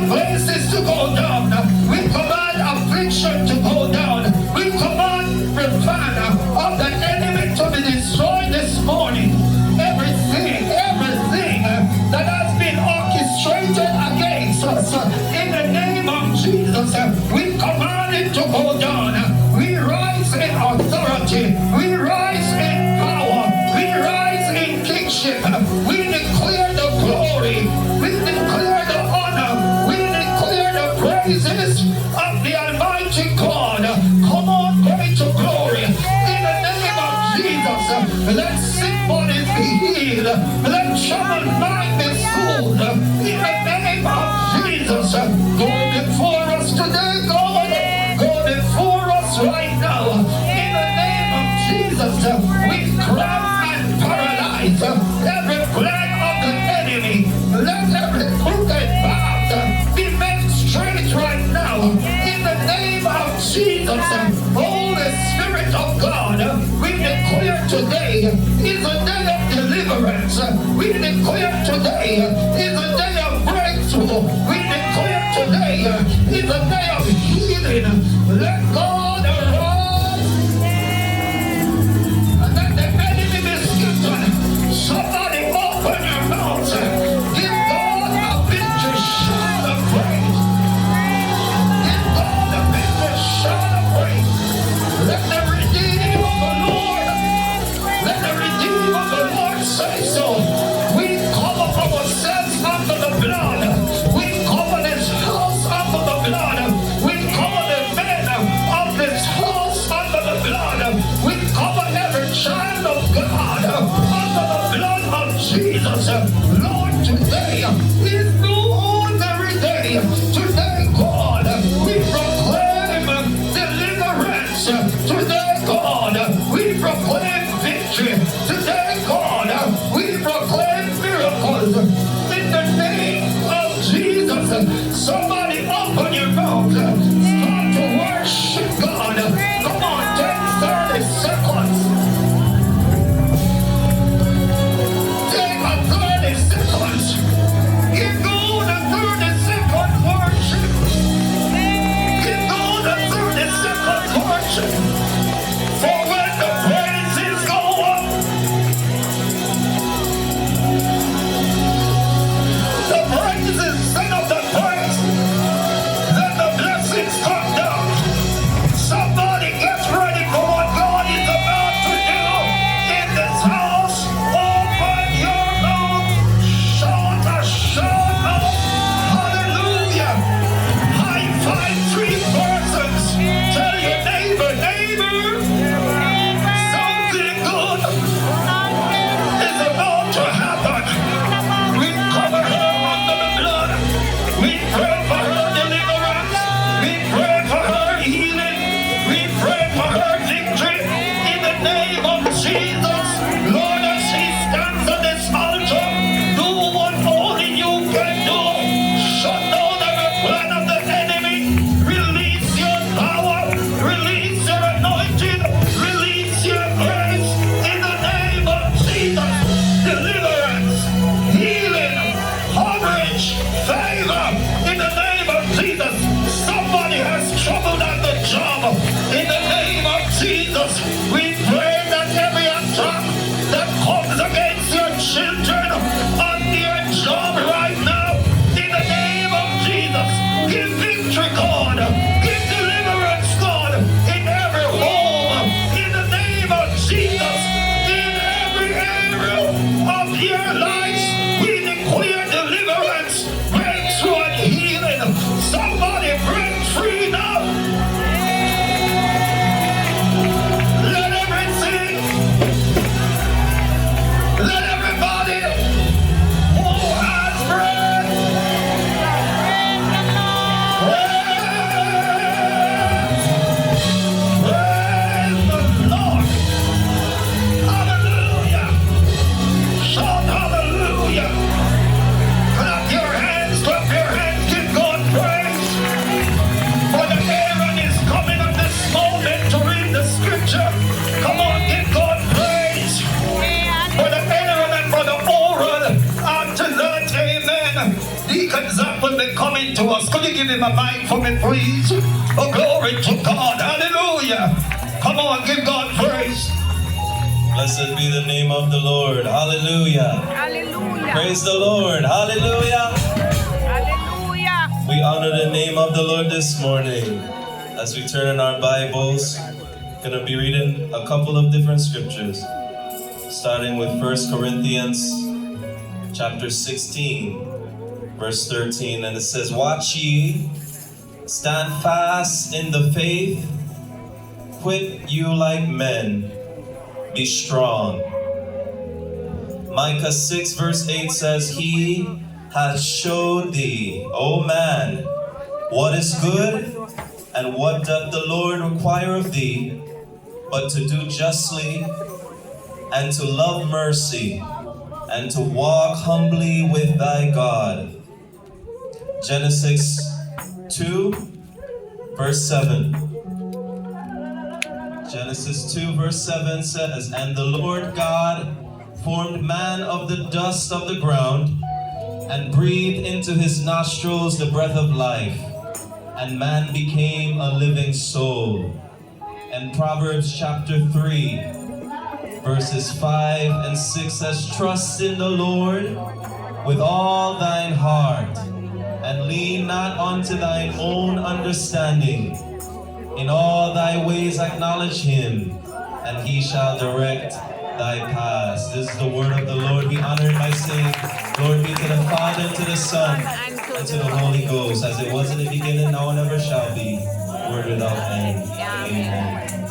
places to go down. We command affliction to go down. We command the plan of the enemy to be destroyed this morning. Everything that has been orchestrated against us, in the name of Jesus, we command it to go down. We rise in authority. We rise in power. We rise in kingship. We declare the glory. We declare the honor. We declare the praises of the Almighty God. Come on, pray to glory. In the name of Jesus, let sick bodies be healed. Let troubled mind be soothed. In the name of Jesus, go before us today, God. Go before us right now. In the name of Jesus, we cramp and paralyze every plan of the enemy. Let every crooked path be made straight right now. In the name of Jesus, Holy Spirit of God, we declare today is a day of deliverance. We declare today is a day of breakthrough. We declare today is a day of healing. Let God arise and let the enemy be scattered. Somebody open your mouth. Give God a victory shout of praise. Give God a victory shout of praise. Let the redeemed of the Lord, let the redeemed of the Lord say so. We cover ourselves under the blood. We cover this house under the blood. We cover the men of this house under the blood. We cover every child of God under the blood of Jesus. Lord, today is no ordinary day. Today, God, we proclaim deliverance. Today, God, we proclaim victory. Today, God, we proclaim miracles. In the name of Jesus, somebody open your mouth. Start to worship God. Come on, take 30 seconds. Take a 30 seconds. Give God a 30-second worship. Give God a 30-second worship. For when the praises go up, the praises send up the praise. Then the blessings times that will be coming to us. Could you give him a mic for me, please? Oh, glory to God. Hallelujah. Come on, give God praise. Blessed be the name of the Lord. Hallelujah. Hallelujah. Praise the Lord. Hallelujah. Hallelujah. We honor the name of the Lord this morning. As we turn in our Bibles, we're going to be reading a couple of different scriptures. Starting with 1 Corinthians chapter 16, verse 13. And it says, "Watch ye, stand fast in the faith, quit you like men, be strong." Micah 6 verse 8 says, "He has showed thee, O man, what is good, and what doth the Lord require of thee, but to do justly, and to love mercy, and to walk humbly with thy God." Genesis 2 verse 7. Genesis 2 verse 7 says, "And the Lord God formed man of the dust of the ground, and breathed into his nostrils the breath of life, and man became a living soul." And Proverbs chapter 3 verses 5 and 6 says, "Trust in the Lord with all thine heart, and lean not unto thine own understanding. In all thy ways acknowledge him, and he shall direct thy paths." This is the word of the Lord. We honor it by saying, "Glory be to the Father, and to the Son, and to the Holy Ghost, as it was in the beginning, now and ever shall be, word without end. Amen."